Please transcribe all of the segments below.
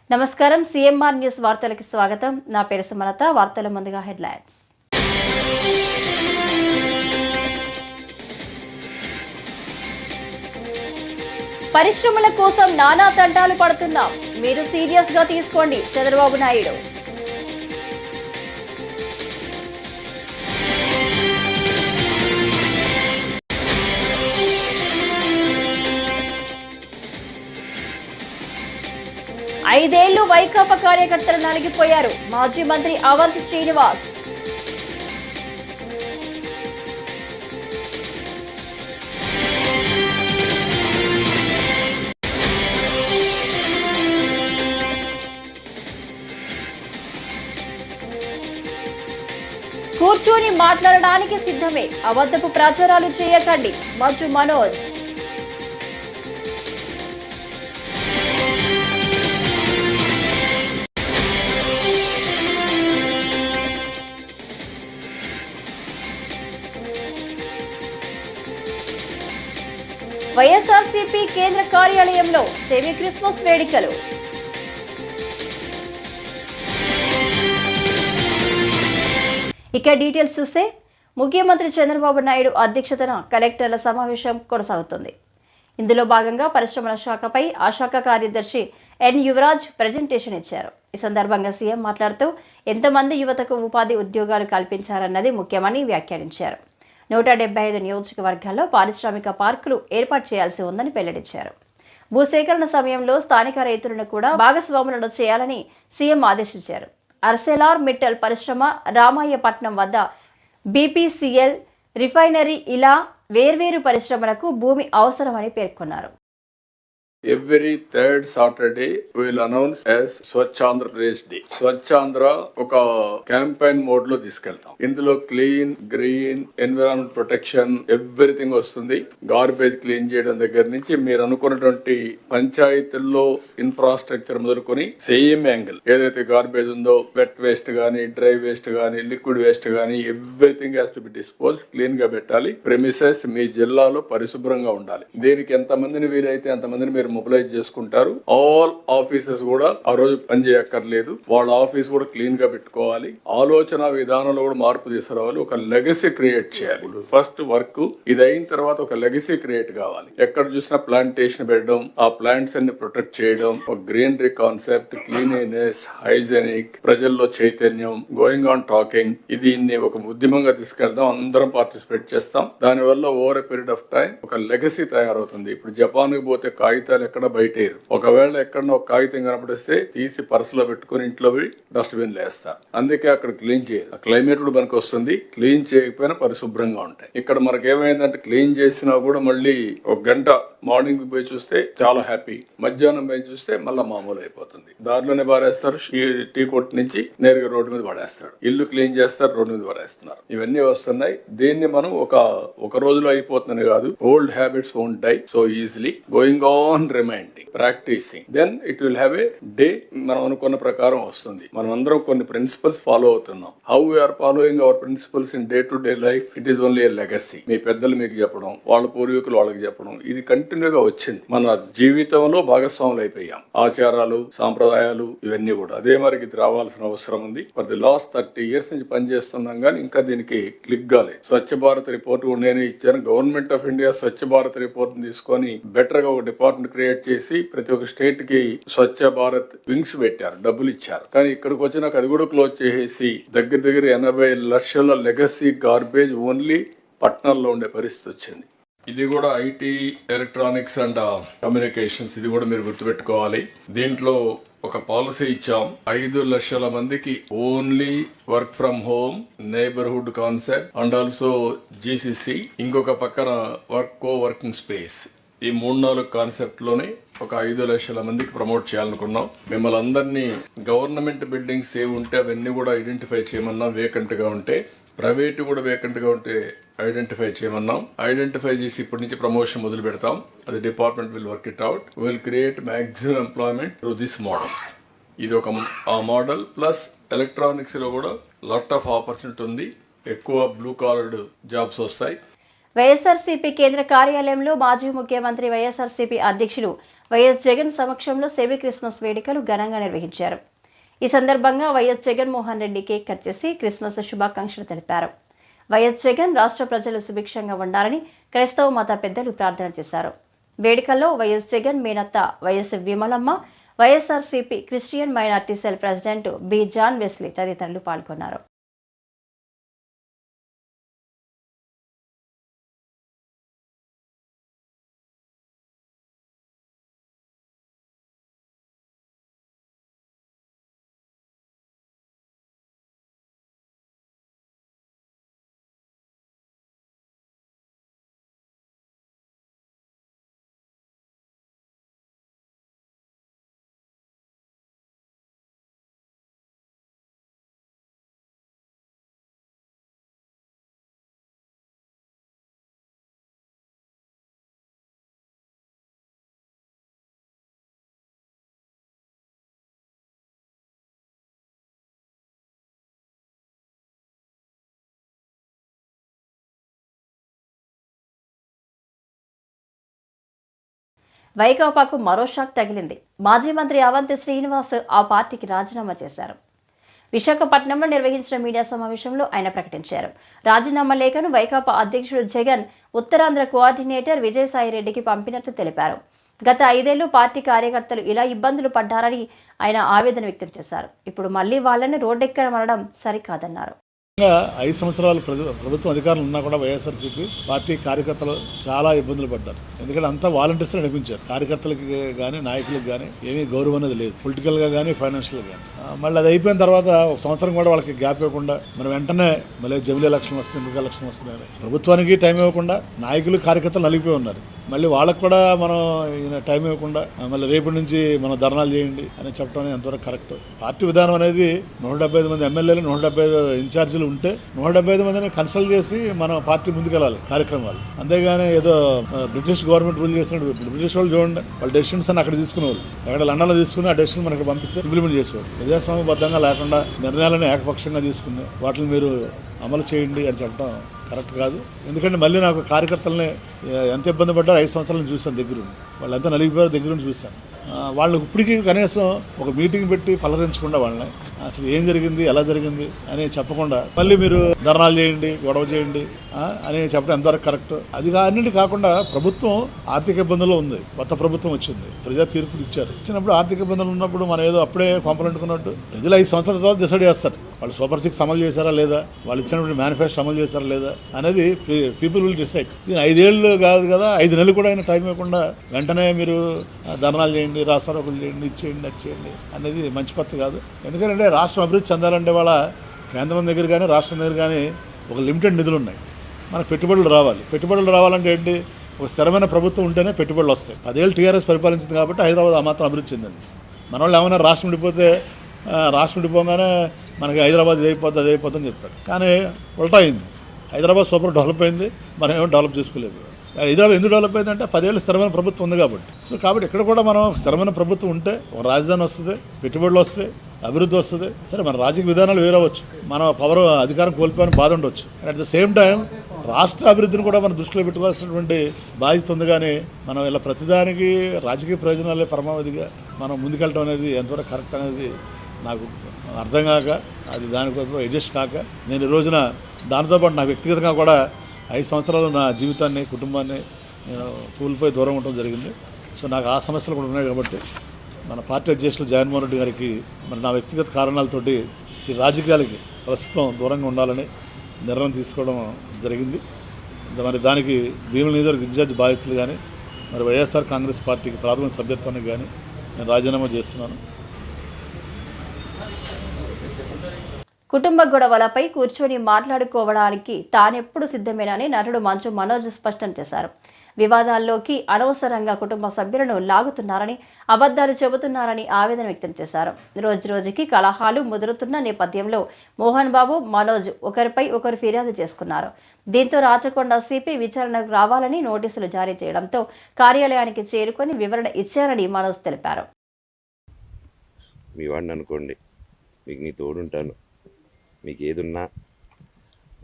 నమస్కారం CMR news వార్తలకు స్వాగతం. నా పేరు సుమలత. వార్తల ముందుగా హెడ్లైన్స్. పరిశ్రమల కోసం నానా తంటాలు పడుతున్నాం, మీరు సీరియస్ గా తీసుకోండి చంద్రబాబు నాయుడు. ఐదేళ్లు వైకాపా కార్యకర్తలు నలిగిపోయారు, మాజీ మంత్రి అవంతి శ్రీనివాస్. కూర్చొని మాట్లాడడానికి సిద్ధమే, అబద్ధపు ప్రచారాలు చేయకండి, మంచు మనోజ్. వైఎస్ఆర్సీపీ కేంద్ర కార్యాలయంలో సెమీ క్రిస్మస్ వేడుకలు. ఇక డీటెయిల్స్ చూస్తే, ముఖ్యమంత్రి చంద్రబాబు నాయుడు అధ్యక్షతన కలెక్టర్ల సమావేశం కొనసాగుతుంది. ఇందులో భాగంగా పరిశ్రమల శాఖపై ఆ శాఖ కార్యదర్శి ఎన్ యువరాజ్ ప్రజెంటేషన్ ఇచ్చారు. ఈ సందర్భంగా సీఎం మాట్లాడుతూ ఎంతమంది యువతకు ఉపాధి ఉద్యోగాలు కల్పించారన్నది ముఖ్యమని వ్యాఖ్యానించారు. 175 నియోజకవర్గాల్లో పారిశ్రామిక పార్కులు ఏర్పాటు చేయాల్సి ఉందని వెల్లడించారు. భూసేకరణ సమయంలో స్థానిక రైతులను కూడా భాగస్వాములను చేయాలని సీఎం ఆదేశించారు. అర్సెలార్ మిట్టల్ పరిశ్రమ, రామాయపట్నం వద్ద బీపీసీఎల్ రిఫైనరీ ఇలా వేర్వేరు పరిశ్రమలకు భూమి అవసరమని పేర్కొన్నారు. Every third Saturday we will announce as Swachhandra Pradesh Day. Swachhandra ఒక క్యాంపెయిన్ మోడ్ లో తీసుకెళ్తాం. ఇందులో clean, green, environment protection everything వస్తుంది. గార్బేజ్ క్లీన్ చేయడం దగ్గర నుంచి మీరు అనుకున్నటువంటి పంచాయతీల్లో ఇన్ఫ్రాస్ట్రక్చర్ మొదలుకొని సేమ్ యాంగిల్ ఏదైతే గార్బేజ్ ఉందో, వెట్ వేస్ట్ గానీ, డ్రై వేస్ట్ గానీ, లిక్విడ్ వేస్ట్ గానీ everything has to be dispose. Clean గా పెట్టాలి. ప్రెమిసెస్ మీ జిల్లాలో పరిశుభ్రంగా ఉండాలి. దీనికి ఎంతమందిని వీలైతే అంతమందిని మీరు మొబిలైజ్ చేసుకుంటారు. ఆల్ ఆఫీసెస్ కూడా ఆ రోజు పని చేయక్కర్లేదు. వాళ్ళ ఆఫీస్ కూడా క్లీన్ గా పెట్టుకోవాలి. ఆలోచన విధానంలో కూడా మార్పు తీసుకురావాలి. ఒక లెగసీ క్రియేట్ చేయాలి. ఫస్ట్ వర్క్ ఇది అయిన తర్వాత ఒక లెగసీ క్రియేట్ కావాలి. ఎక్కడ చూసినా ప్లాంటేషన్ పెట్టడం, ఆ ప్లాంట్స్ అన్ని ప్రొటెక్ట్ చేయడం, ఒక గ్రీనరీ కాన్సెప్ట్, క్లీనినెస్, హైజెనిక్, ప్రజల్లో చైతన్యం, గోయింగ్ ఆన్ టాకింగ్, ఇది ఒక ఉద్యమంగా తీసుకెళ్దాం. అందరం పార్టిసిపేట్ చేస్తాం. దానివల్ల over a period of time ఒక లెగసీ తయారవుతుంది. ఇప్పుడు జపాన్ కి పోతే కాగితాలు ఎక్కడ బయటేరు. ఒకవేళ ఎక్కడన్నా ఒక కాగితం కనపడిస్తే తీసి పర్సులో పెట్టుకుని ఇంట్లో పోయి డస్ట్బిన్ లేస్తారు. అందుకే అక్కడ క్లీన్ చేయాలి. క్లైమేట్ కూడా మనకు వస్తుంది. క్లీన్ చేయకపోయినా పరిశుభ్రంగా ఉంటాయి. ఇక్కడ మనకి ఏమైందంటే క్లీన్ చేసినా కూడా మళ్ళీ ఒక గంట మార్నింగ్ పోయి చూస్తే చాలా హ్యాపీ, మధ్యాహ్నం పోయి చూస్తే మళ్ళీ మామూలు అయిపోతుంది. దారిలోనే పారేస్తారు. టీ కొట్టు నుంచి నేరుగా రోడ్డు మీద పడేస్తారు. ఇల్లు క్లీన్ చేస్తారు, రోడ్డు మీద పడేస్తున్నారు. ఇవన్నీ వస్తున్నాయి. దీన్ని మనం ఒక రోజులో అయిపోతుంది కాదు. Old habits won't die so easily. Going on, reminding, practicing, then it will have a day. మనం అనుకున్న ప్రకారం వస్తుంది. మనం అందరం కొన్ని ప్రిన్సిపల్స్ ఫాలో అవుతున్నాం. How we are following our principles in day to day life, it is only a legacy. మీ పెద్దలు మీకు చెప్పడం, వాళ్ళ పూర్వీకులు వాళ్ళకి చెప్పడం, ఇది కంటిన్యూగా వచ్చింది. మన జీవితంలో భాగస్వాములు అయిపోయాం. ఆచారాలు, సాంప్రదాయాలు ఇవన్నీ కూడా అదే మరికి ఇది రావాల్సిన అవసరం ఉంది. ఫర్ ది లాస్ట్ 30 years నుంచి పనిచేస్తున్నాం కానీ ఇంకా దీనికి క్లిక్ కాలేదు. స్వచ్ఛ భారత్ రిపోర్ట్ కూడా నేనే ఇచ్చాను. Government of India Swachh Bharat report తీసుకొని బెటర్ గా ఒక డిపార్ట్మెంట్ క్రియేట్ చేసి ప్రతి ఒక్క స్టేట్ కి స్వచ్ఛ భారత్ వింగ్స్ పెట్టారు, డబ్బులు ఇచ్చారు. కానీ ఇక్కడికి వచ్చినాక అది కూడా క్లోజ్ చేసేసి దగ్గర 80 లక్షల లెగసీ గార్బేజ్ ఓన్లీ పట్టణాల్లో ఉండే పరిస్థితి వచ్చింది. ఇది కూడా ఐటీ, ఎలక్ట్రానిక్స్ అండ్ కమ్యూనికేషన్స్, ఇది కూడా మీరు గుర్తుపెట్టుకోవాలి. దీంట్లో ఒక పాలసీ ఇచ్చాం. 5 లక్షల మందికి only work from home, neighbourhood concept and also GCC, ఇంకొక పక్కన వర్కింగ్ స్పేస్. ఈ 3-4 కాన్సెప్ట్ లోనే ఒక 5 లక్షల మందికి ప్రమోట్ చేయాలనుకున్నాం. మిమ్మల్ని అందరినీ గవర్నమెంట్ బిల్డింగ్స్ ఏవి ఉంటే అవన్నీ కూడా ఐడెంటిఫై చేయమన్నాం. వేకెంట్ గా ఉంటే, ప్రైవేట్ కూడా వేకెంట్ గా ఉంటే ఐడెంటిఫై చేయమన్నాం. ఐడెంటిఫై చేసి ఇప్పటి నుంచి ప్రమోషన్ మొదలు పెడతాం. అది department will work it out. Will create maximum employment through this model. ఇది ఒక ఆ మోడల్. ప్లస్ ఎలక్ట్రానిక్స్ లో కూడా లాట్ ఆఫ్ ఆపర్చునిటీ ఉంది. ఎక్కువ బ్లూ కాలర్డ్ జాబ్స్ వస్తాయి. వైఎస్ఆర్సీపీ కేంద్ర కార్యాలయంలో మాజీ ముఖ్యమంత్రి వైఎస్ఆర్సీపీ అధ్యక్షులు వైఎస్ జగన్ సమక్షంలో సెమీ క్రిస్మస్ వేడుకలు ఘనంగా నిర్వహించారు. ఈ సందర్భంగా YS Jaganmohan Reddy cake cut చేసి క్రిస్మస్ శుభాకాంక్షలు తెలిపారు. వైఎస్ జగన్ రాష్ట్ర ప్రజలు సుభిక్షంగా ఉండాలని క్రైస్తవ మత పెద్దలు ప్రార్థన చేశారు. వేడుకల్లో వైఎస్ జగన్ మేనత్త YS Vimalamma, YSRCP Christian minority cell president B John Wesley తదితరులు పాల్గొన్నారు. వైకాపాకు మరో షాక్ తగిలింది. మాజీ మంత్రి అవంతి శ్రీనివాస్ ఆ పార్టీకి రాజీనామా చేశారు. విశాఖపట్నంలో నిర్వహించిన మీడియా సమావేశంలో ఆయన ప్రకటించారు. రాజీనామా లేఖను వైకాపా అధ్యక్షుడు జగన్ ఉత్తరాంధ్ర కోఆర్డినేటర్ విజయసాయిరెడ్డికి పంపినట్లు తెలిపారు. గత 5 ఏళ్లు పార్టీ కార్యకర్తలు ఇలా ఇబ్బందులు పడ్డారని ఆయన ఆవేదన వ్యక్తం చేశారు. ఇప్పుడు మళ్లీ వాళ్ళని రోడ్డెక్కమనడం సరికాదన్నారు. 5 సంవత్సరాలు ప్రభుత్వం అధికారులు ఉన్నా కూడా వైఎస్ఆర్సీపీ పార్టీ కార్యకర్తలు చాలా ఇబ్బందులు పడ్డారు. ఎందుకంటే అంతా వాలంటీర్స్ నడిపించారు. కార్యకర్తలకు కానీ నాయకులకు కానీ ఏమీ గౌరవం అనేది లేదు, పొలిటికల్గా కానీ ఫైనాన్షియల్గా కానీ. మళ్ళీ అది అయిపోయిన తర్వాత 1 సంవత్సరం కూడా వాళ్ళకి గ్యాప్ ఇవ్వకుండా మనం వెంటనే మళ్ళీ జమిలీ ఎలక్షన్ వస్తుంది, ఎంపిక ఎలక్షన్ వస్తున్నాయి, ప్రభుత్వానికి టైం ఇవ్వకుండా నాయకులు కార్యకర్తలు నలిగిపోయి ఉన్నారు. మళ్ళీ వాళ్ళకు కూడా మనం టైం ఇవ్వకుండా మళ్ళీ రేపటి నుంచి మనం ధర్నాలు చేయండి అని చెప్పడం అనేది ఎంతవరకు కరెక్ట్? పార్టీ విధానం అనేది 175 మంది ఎమ్మెల్యేలు, 175 ఇన్ఛార్జీలు ఉంటే 175 మందిని కన్సల్ట్ చేసి మన పార్టీ ముందుకెళ్ళాలి కార్యక్రమాలు. అంతేగాని ఏదో బ్రిటిష్ గవర్నమెంట్ రూల్ చేసినట్టు బ్రిటిష్ వాళ్ళు చూడండి, వాళ్ళ డెసిషన్స్ అని అక్కడ తీసుకునేవాళ్ళు, ఎక్కడ లండన్లో తీసుకుని ఆ డెసిషన్ మనకి పంపిస్తే ఇంప్లిమెంట్ చేసేవాళ్ళు. ప్రజాస్వామ్యబద్ధంగా లేకుండా నిర్ణయాలను ఏకపక్షంగా తీసుకుని వాటిని మీరు అమలు చేయండి అని చెప్పడం కరెక్ట్ కాదు. ఎందుకంటే మళ్ళీ నాకు కార్యకర్తలని ఎంత ఇబ్బంది పడ్డారో 5 సంవత్సరాలను చూశాను దగ్గరుండి, వాళ్ళు ఎంత నలిగిపోయారో దగ్గరుండి చూశాను. వాళ్ళు ఇప్పటికీ కనీసం ఒక మీటింగ్ పెట్టి పలకరించకుండా వాళ్ళని అసలు ఏం జరిగింది, ఎలా జరిగింది అని చెప్పకుండా మళ్ళీ మీరు ధర్నాలు చేయండి, గొడవ చేయండి అని చెప్పడం ఎంతవరకు కరెక్ట్? అది అన్నింటి కాకుండా ప్రభుత్వం ఆర్థిక ఇబ్బందుల్లో ఉంది. కొత్త ప్రభుత్వం వచ్చింది, ప్రజా తీర్పులు ఇచ్చినప్పుడు ఆర్థిక ఇబ్బందులు ఉన్నప్పుడు మనం ఏదో అప్పుడే కొంపలంటుకున్నట్టు ప్రజలు 5 సంవత్సరాల తర్వాత డిసైడ్ చేస్తారు వాళ్ళు సూపర్ 6 అమలు చేశారా లేదా, వాళ్ళు ఇచ్చినప్పుడు మేనిఫెస్టో అమలు చేశారా లేదా అనేది పీపుల్ విల్ డిసైడ్. 5 ఏళ్ళు కాదు కదా, 5 నెలలు కూడా అయినా టైం ఇవ్వకుండా వెంటనే మీరు ధర్నాలు చేయండి, రాస్తారోకులు చేయండి, ఇచ్చేయండి, అది చేయండి అనేది మంచి పద్ధతి కాదు. ఎందుకంటే రాష్ట్రం అభివృద్ధి చెందాలంటే వాళ్ళ కేంద్రం దగ్గర కానీ రాష్ట్రం దగ్గర కానీ ఒక లిమిటెడ్ నిధులు ఉన్నాయి. మనకు పెట్టుబడులు రావాలి. పెట్టుబడులు రావాలంటే ఏంటి? ఒక స్థిరమైన ప్రభుత్వం ఉంటేనే పెట్టుబడులు వస్తాయి. 10 ఏళ్ళు టీఆర్ఎస్ పరిపాలించింది కాబట్టి హైదరాబాద్ ఆ మాత్రం అభివృద్ధి చెందింది. మన వాళ్ళు ఏమైనా రాష్ట్రం విడిపోగానే మనకి హైదరాబాద్ ఇది అయిపోద్ది, అది అయిపోద్ది అని చెప్పాడు. కానీ ఉల్టా అయింది. హైదరాబాద్ సూపర్ డెవలప్ అయింది, మనం ఏమో డెవలప్ చేసుకోలేదు. హైదరాబాద్ ఎందుకు డెవలప్ అయిందంటే 10 ఏళ్ళు స్థిరమైన ప్రభుత్వం ఉంది కాబట్టి. కాబట్టి ఇక్కడ కూడా మనం స్థిరమైన ప్రభుత్వం ఉంటే ఒక రాజధాని వస్తుంది, పెట్టుబడులు వస్తాయి, అభివృద్ధి వస్తుంది. సరే మన రాజకీయ విధానాలు వేరవచ్చు, మన పవర్ అధికారం కోల్పోయిన బాధ ఉండవచ్చు. అట్ ద సేమ్ టైం రాష్ట్ర అభివృద్ధిని కూడా మనం దృష్టిలో పెట్టుకోవాల్సినటువంటి బాధ్యత ఉంది. కానీ మనం ఇలా ప్రతిదానికి రాజకీయ ప్రయోజనాలే పరమావధిగా మనం ముందుకెళ్ళడం అనేది ఎంతవరకు కరెక్ట్ అనేది నాకు అర్థం కాక, అది దానికోసం అడ్జస్ట్ కాక నేను ఈ రోజున దానితోపాటు నా వ్యక్తిగతంగా కూడా 5 సంవత్సరాలు నా జీవితాన్ని, కుటుంబాన్ని కూలిపోయి దూరం ఉండడం జరిగింది. సో నాకు ఆ సమస్యలు కూడా ఉన్నాయి కాబట్టి మన పార్టీ అధ్యక్షులు జగన్మోహన్ రెడ్డి గారికి మరి నా వ్యక్తిగత కారణాలతోటి ఈ రాజకీయాలకి ప్రస్తుతం దూరంగా ఉండాలని నిర్ణయం తీసుకోవడం జరిగింది. మరి దానికి భీముల నియోజకవర్గ ఇన్ఛార్జ్ బాధ్యతలు కానీ మరి వైఎస్ఆర్ కాంగ్రెస్ పార్టీకి ప్రాథమిక సభ్యత్వానికి కానీ నేను రాజీనామా చేస్తున్నాను. కుటుంబ గొడవలపై కూర్చొని మాట్లాడుకోవడానికి తానెప్పుడు సిద్ధమేనని నటుడు మంచు మనోజ్ స్పష్టం చేశారు. వివాదాల్లోకి అనవసరంగా కుటుంబ సభ్యులను లాగుతున్నారని, అబద్ధాలు చెబుతున్నారని ఆవేదన వ్యక్తం చేశారు. రోజురోజుకి కలహాలు ముదురుతున్న నేపథ్యంలో మోహన్ బాబు, మనోజ్ ఒకరిపై ఒకరు ఫిర్యాదు చేసుకున్నారు. దీంతో రాచకొండ సిపి విచారణకు రావాలని నోటీసులు జారీ చేయడంతో కార్యాలయానికి చేరుకొని వివరణ ఇచ్చారని మనోజ్ తెలిపారు. మీ వాడిని అనుకోండి, మీకు నీ తోడుంటాను, మీకు ఏదున్నా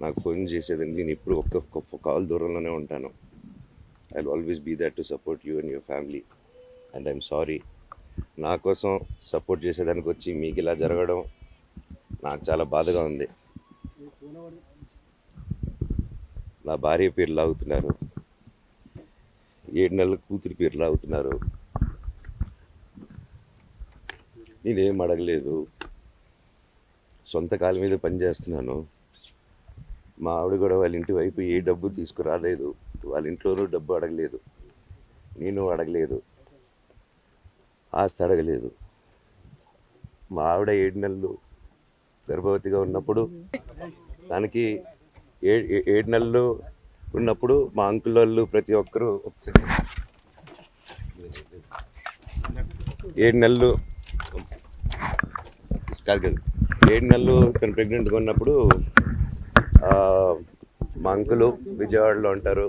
నాకు ఫోన్ చేసేదండి. నేను ఇప్పుడు ఒక్క కాల్ దూరంలోనే ఉంటాను. I will always be there to support you and your family. And I'm sorry, నా కోసం సపోర్ట్ చేసేదానికి వచ్చి మీకు ఇలా జరగడం నాకు చాలా బాధగా ఉంది. నా భార్య పేరు లాగుతున్నారు, 7 నెలల కూతురి పేరు లాగుతున్నారు. నేనేం అడగలేదు, సొంత కాళ్ళ మీద పనిచేస్తున్నాను. మా ఆవిడ కూడా వాళ్ళ ఇంటి వైపు ఏ డబ్బు తీసుకురాలేదు, వాళ్ళ ఇంట్లోనూ డబ్బు అడగలేదు, నేను అడగలేదు, ఆస్తి అడగలేదు. మా ఆవిడ 7 నెలలు గర్భవతిగా ఉన్నప్పుడు, తనకి 7 నెలలు ఉన్నప్పుడు మా అంకుల్ వాళ్ళు ప్రతి ఒక్కరూ 7 నెలలు కాదు 7 నెలలు తను ప్రెగ్నెంట్గా ఉన్నప్పుడు మా అంకులు విజయవాడలో ఉంటారు.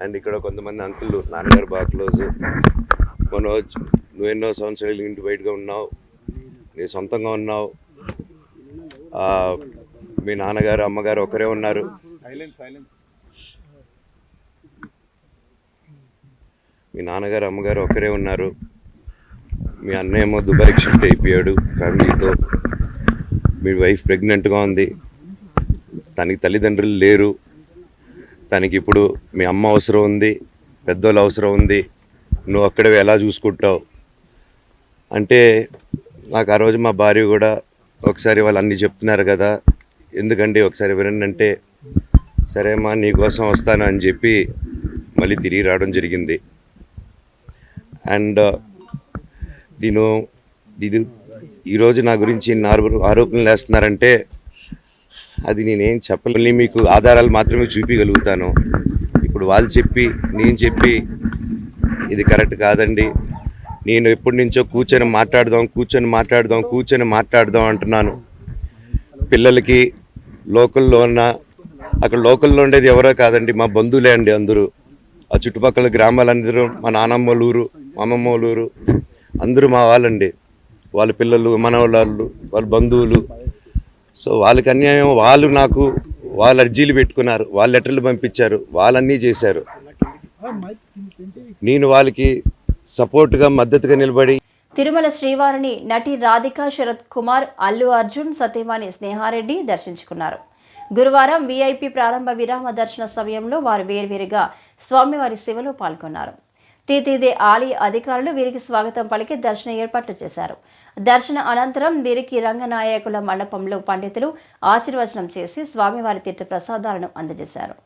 అండ్ ఇక్కడ కొంతమంది అంకులు నాన్నగారు బాగా క్లోజ్. మనోజ్, నువ్వు ఎన్నో సంవత్సరాలు ఇంటి బయటగా ఉన్నావు, నీ సొంతంగా ఉన్నావు, మీ నాన్నగారు అమ్మగారు ఒకరే ఉన్నారు. మీ నాన్నగారు అమ్మగారు ఒకరే ఉన్నారు. మీ అన్నయ్య ఏమో దుబాయ్కి షిఫ్ట్ అయిపోయాడు ఫ్యామిలీతో. మీ వైఫ్ ప్రెగ్నెంట్గా ఉంది, తనకి తల్లిదండ్రులు లేరు. తనకి ఇప్పుడు మీ అమ్మ అవసరం ఉంది, పెద్దోళ్ళు అవసరం ఉంది. నువ్వు అక్కడ ఎలా చూసుకుంటావు అంటే, నాకు ఆ రోజు మా భార్య కూడా ఒకసారి వాళ్ళు అన్నీ చెప్తున్నారు కదా, ఎందుకండి ఒకసారి వినండి అంటే, సరేమ్మా నీకోసం వస్తాను అని చెప్పి మళ్ళీ తిరిగి రావడం జరిగింది. అండ్ నేను ఈరోజు నా గురించి ఆరోపణలు వేస్తున్నారంటే అది నేనేం చెప్పలేని, మీకు ఆధారాలు మాత్రమే చూపించగలుగుతాను. ఇప్పుడు వాళ్ళు చెప్పి నేను చెప్పి ఇది కరెక్ట్ కాదండి. నేను ఎప్పటి నుంచో కూర్చొని మాట్లాడదాం అంటున్నాను. పిల్లలకి లోకల్లో అక్కడ లోకల్లో ఉండేది ఎవరో కాదండి, మా బంధువులే అండి అందరూ. ఆ చుట్టుపక్కల గ్రామాలందరూ మా నానమ్మ ఊరు, మా అమ్మమ్మ ఊరు అందరూ మా వాళ్ళండి. వాళ్ళ పిల్లలు, మనవాళ్ళు, వాళ్ళ బంధువులు. సో వాళ్ళకి అన్యాయం, వాళ్ళు అర్జీలు పెట్టుకున్నారు, వాళ్ళు లెటర్లు పంపించారు, వాళ్ళన్నీ చేశారు. నేను వాళ్ళకి సపోర్ట్గా మద్దతుగా నిలబడి తిరుమల శ్రీవారిని నటి రాధిక శరత్ కుమార్, అల్లు అర్జున్, సతీమణి స్నేహారెడ్డి దర్శించుకున్నారు. గురువారం వీఐపీ ప్రారంభ విరామ దర్శన సమయంలో వారు వేర్వేరుగా స్వామివారి సేవలో పాల్గొన్నారు. తీతీదే ఆలయ అధికారులు వీరికి స్వాగతం పలికి దర్శన ఏర్పాట్లు చేశారు. దర్శన అనంతరం వీరికి రంగనాయకుల మండపంలో పండితులు ఆశీర్వచనం చేసి స్వామివారి తీర్థ ప్రసాదాలను అందజేశారు.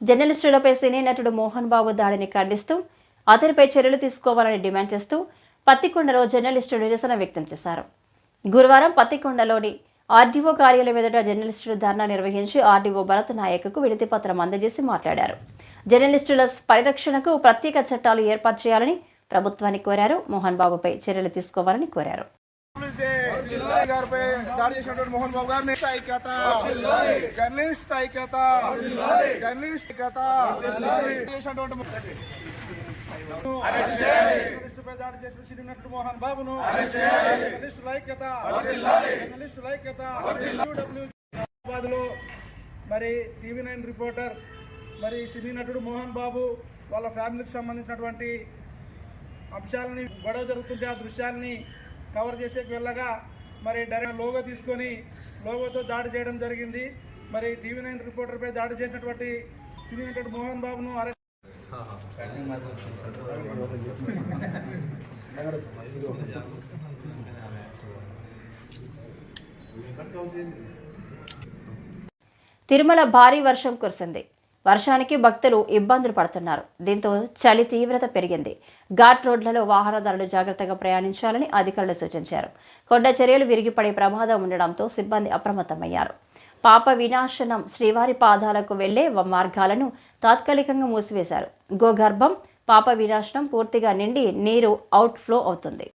జర్నలిస్టులపై సినీ నటుడు మోహన్ బాబు దాడిని ఖండిస్తూ అతనిపై చర్యలు తీసుకోవాలని డిమాండ్ చేస్తూ పత్తికొండలో జర్నలిస్టులు నిరసన వ్యక్తం చేశారు. గురువారం పత్తికొండలోని ఆర్డీఓ కార్యాలయం ఎదుట జర్నలిస్టులు ధర్నా నిర్వహించి ఆర్డీఓ భరత్ నాయక్కు వినతి పత్రం అందజేసి మాట్లాడారు. జర్నలిస్టుల పరిరక్షణకు ప్రత్యేక చట్టాలు ఏర్పాటు చేయాలని ప్రభుత్వాన్ని కోరారు. మోహన్ బాబుపై చర్యలు తీసుకోవాలని కోరారు. మోహన్ బాబు గారిని జర్నలిస్ట్ జర్నలిస్టుపై దాడి చేసిన సినీ నటుడు మోహన్ బాబును జర్నలిస్టుల ఐక్యత హైదరాబాద్లో మరి TV9 రిపోర్టర్ మరి సినీ నటుడు మోహన్ బాబు వాళ్ళ ఫ్యామిలీకి సంబంధించినటువంటి అంశాలని గొడవ జరుగుతుంటే ఆ దృశ్యాలని కవర్ చేసేకి వెళ్ళగా మరి డైరెక్ట్ లోగో తీసుకొని లోగోతో దాడి చేయడం జరిగింది. మరి TV9 రిపోర్టర్పై దాడి చేసినటువంటి సినీ నటుడు మోహన్ బాబును అరెస్ట్ తిరుమల భారీ వర్షం కురిసింది. వర్షానికి భక్తులు ఇబ్బందులు పడుతున్నారు. దీంతో చలి తీవ్రత పెరిగింది. ఘాట్ రోడ్లలో వాహనదారులు జాగ్రత్తగా ప్రయాణించాలని అధికారులు సూచించారు. కొండ చర్యలు విరిగిపడే ప్రమాదం ఉండడంతో సిబ్బంది అప్రమత్తమయ్యారు. పాప వినాశనం శ్రీవారి పాదాలకు వెళ్లే మార్గాలను తాత్కాలికంగా మూసివేశారు. గోగర్భం పాప వినాశనం పూర్తిగా నిండి నీరు అవుట్ ఫ్లో అవుతుంది.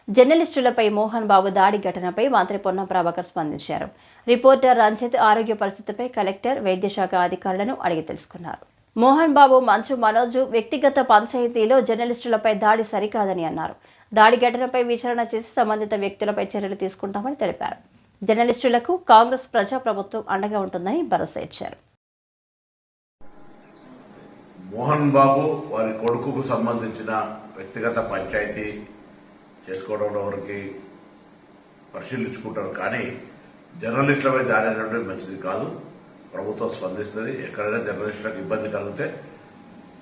జర్నలిస్టులపై మోహన్ బాబు దాడి ఘటనపై మంత్రి పొన్నం ప్రభాకర్ స్పందించారు. రిపోర్టర్ రంజిత్ ఆరోగ్య పరిస్థితిపై కలెక్టర్, వైద్యశాఖ అధికారులను అడిగి తెలుసుకున్నారు. మోహన్ బాబు, మంచు మనోజ్ వ్యక్తిగత పంచాయతీలో జర్నలిస్టులపై దాడి సరికాదని అన్నారు. దాడి ఘటనపై విచారణ చేసి సంబంధిత వ్యక్తులపై చర్యలు తీసుకుంటామని తెలిపారు. జర్నలిస్టులకు కాంగ్రెస్ ప్రజాప్రభుత్వం అండగా ఉంటుందని భరోసా ఇచ్చారు. మోహన్ బాబు వారి కొడుకుకు సంబంధించిన వ్యక్తిగత పంచాయతీ చేసుకోవడంలో ఎవరికి పరిశీలించుకుంటారు. కానీ జర్నలిస్టులపై దాడి అనేటువంటి మంచిది కాదు. ప్రభుత్వం స్పందిస్తుంది. ఎక్కడైనా జర్నలిస్టులకు ఇబ్బంది కలిగితే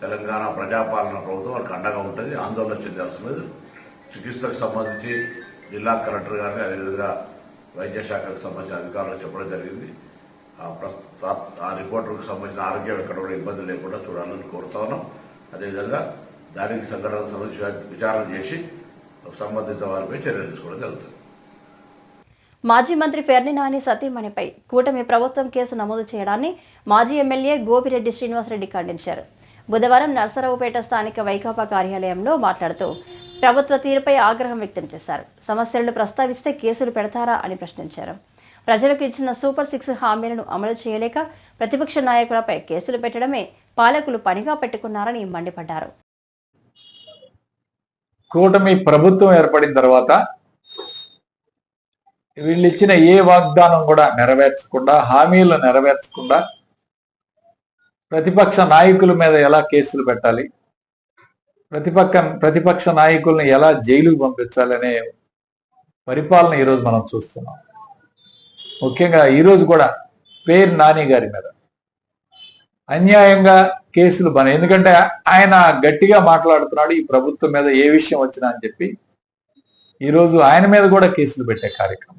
తెలంగాణ ప్రజాపాలన ప్రభుత్వం వారికి అండగా ఉంటుంది. ఆందోళన చెందాల్సిన లేదు. చికిత్సకు సంబంధించి జిల్లా కలెక్టర్ గారిని, అదేవిధంగా వైద్య శాఖకు సంబంధించిన అధికారులకు చెప్పడం జరిగింది. ఆ రిపోర్టర్కు సంబంధించిన ఆరోగ్యం ఎక్కడ కూడా ఇబ్బంది లేకుండా చూడాలని కోరుతా ఉన్నాం. అదేవిధంగా దానికి సంఘటనకు సంబంధించి విచారణ చేసి సంబంధిత వారిపై చర్యలు తీసుకోవడం జరుగుతుంది. మాజీ మంత్రి ఫెర్ని నాని సతీమణిపై కూటమి ప్రభుత్వం కేసు నమోదు చేయడాన్ని మాజీ ఎమ్మెల్యే గోపిరెడ్డి శ్రీనివాసరెడ్డి ఖండించారు. బుధవారం నర్సరావుపేట స్థానిక వైకాపా కార్యాలయంలో మాట్లాడుతూ ప్రభుత్వ తీరుపై ఆగ్రహం వ్యక్తం చేశారు. సమస్యలను ప్రస్తావిస్తే కేసులు పెడతారా అని ప్రశ్నించారు. ప్రజలకు ఇచ్చిన సూపర్ 6 హామీలను అమలు చేయలేక ప్రతిపక్ష నాయకులపై కేసులు పెట్టడమే పాలకులు పనిగా పెట్టుకున్నారని మండిపడ్డారు. కూటమి ప్రభుత్వం ఏర్పడిన తర్వాత వీళ్ళు ఇచ్చిన ఏ వాగ్దానం కూడా నెరవేర్చకుండా, హామీలు నెరవేర్చకుండా ప్రతిపక్ష నాయకుల మీద ఎలా కేసులు పెట్టాలి, ప్రతిపక్ష నాయకుల్ని ఎలా జైలుకు పంపించాలి అనే పరిపాలన ఈరోజు మనం చూస్తున్నాం. ముఖ్యంగా ఈరోజు కూడా పేరు నాని గారి మీద అన్యాయంగా కేసులు ఎందుకంటే ఆయన గట్టిగా మాట్లాడుతున్నాడు ఈ ప్రభుత్వం మీద ఏ విషయం వచ్చినా అని చెప్పి ఈరోజు ఆయన మీద కూడా కేసులు పెట్టే కార్యక్రమం.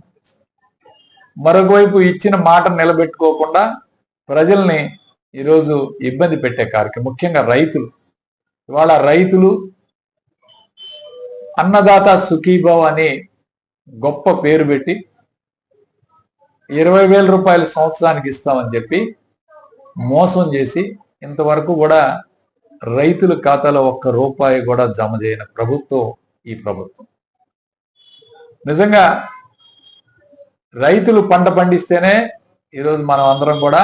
మరొకవైపు ఇచ్చిన మాట నిలబెట్టుకోకుండా ప్రజల్ని ఈరోజు ఇబ్బంది పెట్టే కార్యక్రమం. ముఖ్యంగా రైతులు, ఇవాళ రైతులు అన్నదాత సుఖీభావ్ అని గొప్ప పేరు పెట్టి 20,000 రూపాయలు సంవత్సరానికి ఇస్తామని చెప్పి మోసం చేసి ఇంతవరకు కూడా రైతుల ఖాతాలో ఒక్క రూపాయి కూడా జమ చేయని ప్రభుత్వం ఈ ప్రభుత్వం. నిజంగా రైతులు పంట పండిస్తేనే ఈరోజు మనం అందరం కూడా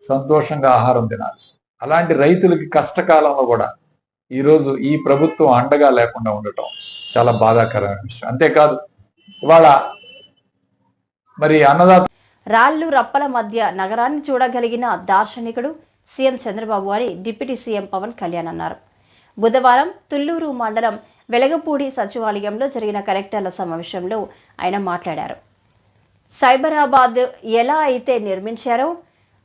సంతోషంగా ఆహారం తినాలి. అలాంటి రైతులకి కష్టకాలంలో కూడా ఈరోజు ఈ ప్రభుత్వం అండగా లేకుండా ఉండటం చాలా బాధాకరమైన విషయం. అంతేకాదు ఇవాళ మరి అన్నదాత రాళ్లు రప్పల మధ్య నగరాన్ని చూడగలిగిన దార్శనికుడు సీఎం చంద్రబాబు అని డిప్యూటీ సీఎం పవన్ కళ్యాణ్ అన్నారు. బుధవారం తుళ్లూరు మండలం వెలగపూడి సచివాలయంలో జరిగిన కలెక్టర్ల సమావేశంలో ఆయన మాట్లాడారు. సైబరాబాద్ ఎలా అయితే నిర్మించారో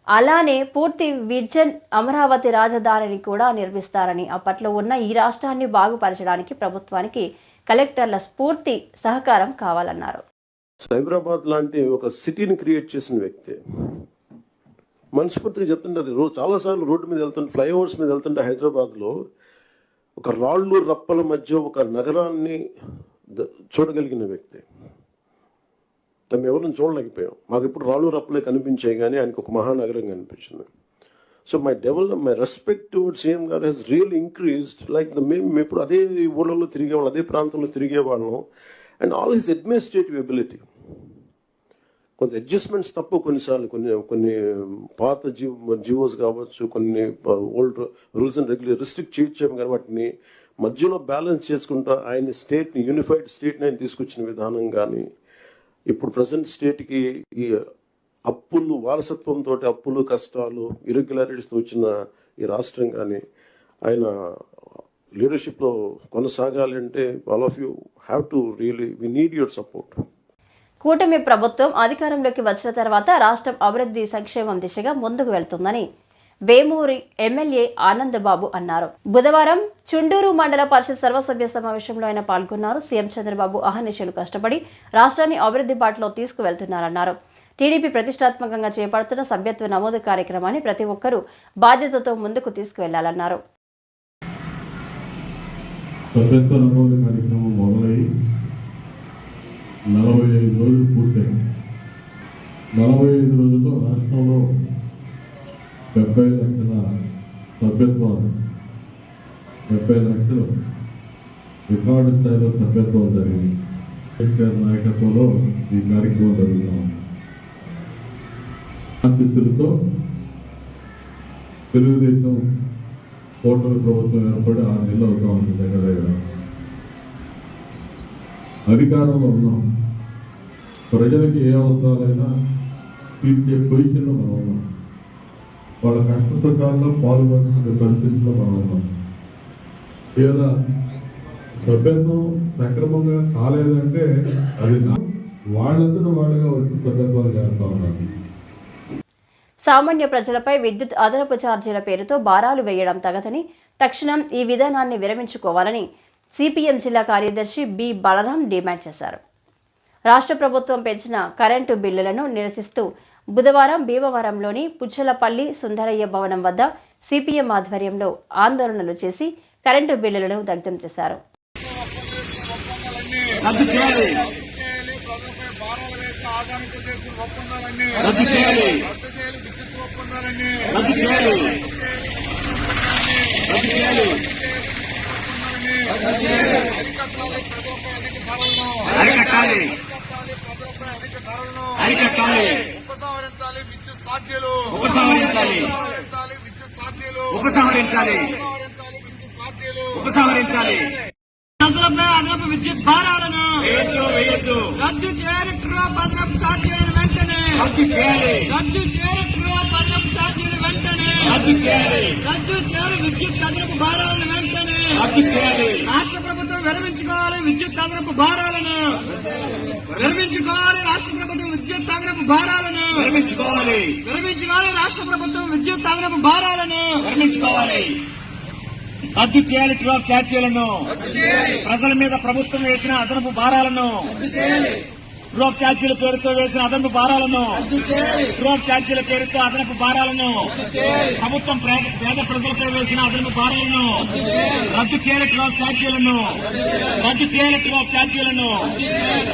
అలానే పూర్తి విజన్ అమరావతి రాజధానిని కూడా నిర్మిస్తారని, అప్పట్లో ఉన్న ఈ రాష్ట్రాన్ని బాగుపరచడానికి ప్రభుత్వానికి కలెక్టర్ల స్ఫూర్తి సహకారం కావాలన్నారు. సైబరాబాద్ లాంటి ఒక సిటీని క్రియేట్ చేసిన వ్యక్తి మనస్ఫూర్తిగా చెప్తుంటే చాలాసార్లు రోడ్డు మీద వెళ్తుంటే ఫ్లైఓవర్స్ మీద వెళ్తుంటే హైదరాబాద్లో ఒక రాళ్ళు రప్పల మధ్య ఒక నగరాన్ని చూడగలిగిన వ్యక్తి. మేము ఎవరిని చూడలేకపోయాం. మాకు ఇప్పుడు రాళ్ళు రప్పలే కనిపించాయి కానీ ఆయనకు ఒక మహానగరం కనిపించింది. So my respect towards CM గారు హెస్ రియల్ ఇంక్రీస్డ్. లైక్ మేము ఎప్పుడు అదే ఊళ్ళలో తిరిగేవాళ్ళం, అదే ప్రాంతంలో తిరిగేవాళ్ళం. And all his administrative ability, కొంత అడ్జస్ట్మెంట్స్ తప్ప కొన్నిసార్లు కొన్ని పాత జీవోస్ కావచ్చు, కొన్ని old rules and regulation restrict చేయొచ్చాము కానీ వాటిని మధ్యలో బ్యాలెన్స్ చేసుకుంటా ఆయన స్టేట్ని యూనిఫైడ్ స్టేట్ని ఆయన తీసుకొచ్చిన విధానం కానీ, ఇప్పుడు ప్రజెంట్ స్టేట్కి ఈ అప్పులు వారసత్వంతో అప్పులు కష్టాలు ఇరెగ్యులారిటీస్తో వచ్చిన ఈ రాష్ట్రం కానీ ఆయన లీడర్షిప్లో కొనసాగాలి అంటే all of you have to really we need your support. కూటమి ప్రభుత్వం అధికారంలోకి వచ్చిన తర్వాత రాష్ట్రం అభివృద్ధి సంక్షేమం దిశగా ముందుకు వెళ్తుందని వేమూరి ఎమ్మెల్యే ఆనందబాబు అన్నారు. బుధవారం చుండూరు మండల పరిషత్ సర్వసభ్య సమావేశంలో ఆయన పాల్గొన్నారు. సీఎం చంద్రబాబు అహర్నిశలు కష్టపడి రాష్ట్రాన్ని అభివృద్ధి బాటలో తీసుకువెళ్తున్నారన్నారు. టీడీపీ ప్రతిష్టాత్మకంగా చేపడుతున్న సభ్యత్వ నమోదు కార్యక్రమాన్ని ప్రతి ఒక్కరూ బాధ్యతతో ముందుకు తీసుకువెళ్లాలన్నారు. సభ్యత్వ నమోదు కార్యక్రమం మొదలై 45 రోజులు పూర్తయింది. 45 రోజుల్లో రాష్ట్రంలో 70 లక్షల సభ్యత్వాలు, 70 లక్షలు రికార్డు స్థాయిలో సభ్యత్వాలు జరిగింది. కేసీఆర్ నాయకత్వంలో ఈ కార్యక్రమం జరుగుతాం. ఆశీస్సులతో తెలుగుదేశం కూటమి ప్రభుత్వం ఏర్పడి 6 నెలలు అవుతా ఉంది. దగ్గర అధికారంలో ఉన్నాం. ప్రజలకి ఏ అవసరాలైనా తీర్చే పొజిషన్లో మనం ఉన్నాం. వాళ్ళ కష్ట సుఖాల్లో పాల్గొనే పరిస్థితుల్లో మనం ఉన్నాం. లేదా సభ్యత్వం సక్రమంగా కాలేదంటే అది వాళ్ళందరూ వాళ్ళగా వచ్చి సభ్యత్వాలు చేస్తా ఉన్నారు. సామాన్య ప్రజలపై విద్యుత్ అదనపు ఛార్జీల పేరుతో భారాలు వేయడం తగదని, తక్షణం ఈ విధానాన్ని విరమించుకోవాలని సిపిఎం జిల్లా కార్యదర్శి బి బలరాం డిమాండ్ చేశారు. రాష్ట్ర ప్రభుత్వం పెంచిన కరెంటు బిల్లులను నిరసిస్తూ బుధవారం భీమవరంలోని పుచ్చలపల్లి సుందరయ్య భవనం వద్ద సిపిఎం ఆధ్వర్యంలో ఆందోళనలు చేసి కరెంటు బిల్లులను దగ్ధం చేశారు. ప్రజలపై అదనపు విద్యుత్ భారాలను రద్దు చేయాలి. అదనపు ఛార్జీలను వెంటనే రద్దు చేయాలి. అదనపు ఛార్జీలు వెంటనే రద్దు చేయాలి. విద్యుత్ అదనపు భారాలను వెంటనే రద్దు చేయాలి. రాష్ట్ర ప్రభుత్వం విరమించుకోవాలి విద్యుత్ అదనపు భారాలను. రాష్ట్ర ప్రభుత్వం విద్యుత్ అదనపు భారాలను విరమించుకోవాలి. రాష్ట్ర ప్రభుత్వం విద్యుత్ అదనపు భారాలను విరమించుకోవాలి. రద్దు చేయాలి. ట్రూ ఆఫ్ ఛార్జీలను, ప్రజల మీద ప్రభుత్వం వేసిన అదనపు భారాలను డ్రోప్ ఛార్జీల పేరుతో వేసిన అదనపు భారాలను డ్రోప్ ఛార్జీల పేరుతో అదనపు భారాలను ప్రభుత్వం పేద ప్రజలపై వేసిన అదనపు భారాలను రద్దు చేయాలి. డ్రోప్ ఛార్జీలను రద్దు చేయాలి. డ్రోప్ ఛార్జీలను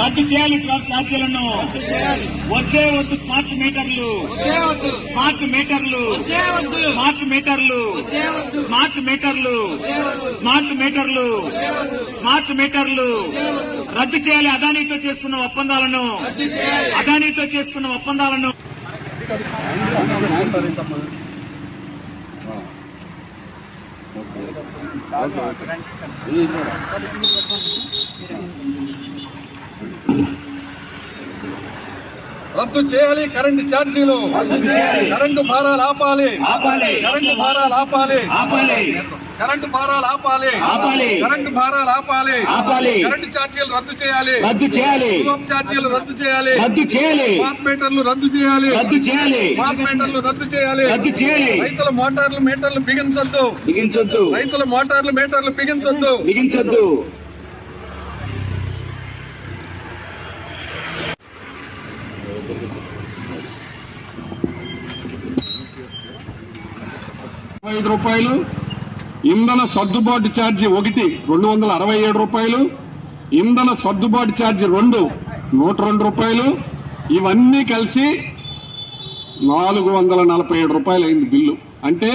రద్దు చేయాలి. డ్రోప్ ఛార్జీలను వద్దే వద్దు స్మార్ట్ మీటర్లు స్మార్ట్ మీటర్లు స్మార్ట్ మీటర్లు స్మార్ట్ మీటర్లు స్మార్ట్ మీటర్లు స్మార్ట్ మీటర్లు రద్దు చేయాలి. అదానీతో చేసుకున్న ఒప్పందాలను అదానీతో చేసుకున్న ఒప్పందాలను రద్దు చేయాలి. కరెంటు ఛార్జీలు కరెంటు భారాలు ఆపాలి. కరెంటు భారాలు ఆపాలి. కరెంటు భారాలు ఆపాలి. కరెంటు భారాలు ఆపాలి. కరెంటు ఛార్జీలు రద్దు చేయాలి. డ్రోప్ ఛార్జీలు రద్దు చేయాలి. స్మార్ట్ మీటర్లు రద్దు చేయాలి. స్మార్ట్ మీటర్లు రద్దు చేయాలి. రైతుల మోటార్లు మీటర్లు బిగించొద్దు. రైతుల మోటార్లు మీటర్లు బిగించొద్దు. రూపాయలు ఇంధన సర్దుబాటు ఛార్జీ 1 267 రూపాయలు, ఇంధన సర్దుబాటు ఛార్జీ 2 102 రూపాయలు. ఇవన్నీ కలిసి 447 రూపాయలు అయింది బిల్లు. అంటే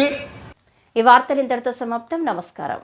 ఈ వార్తలు ఇంతటితో సమాప్తం. నమస్కారం.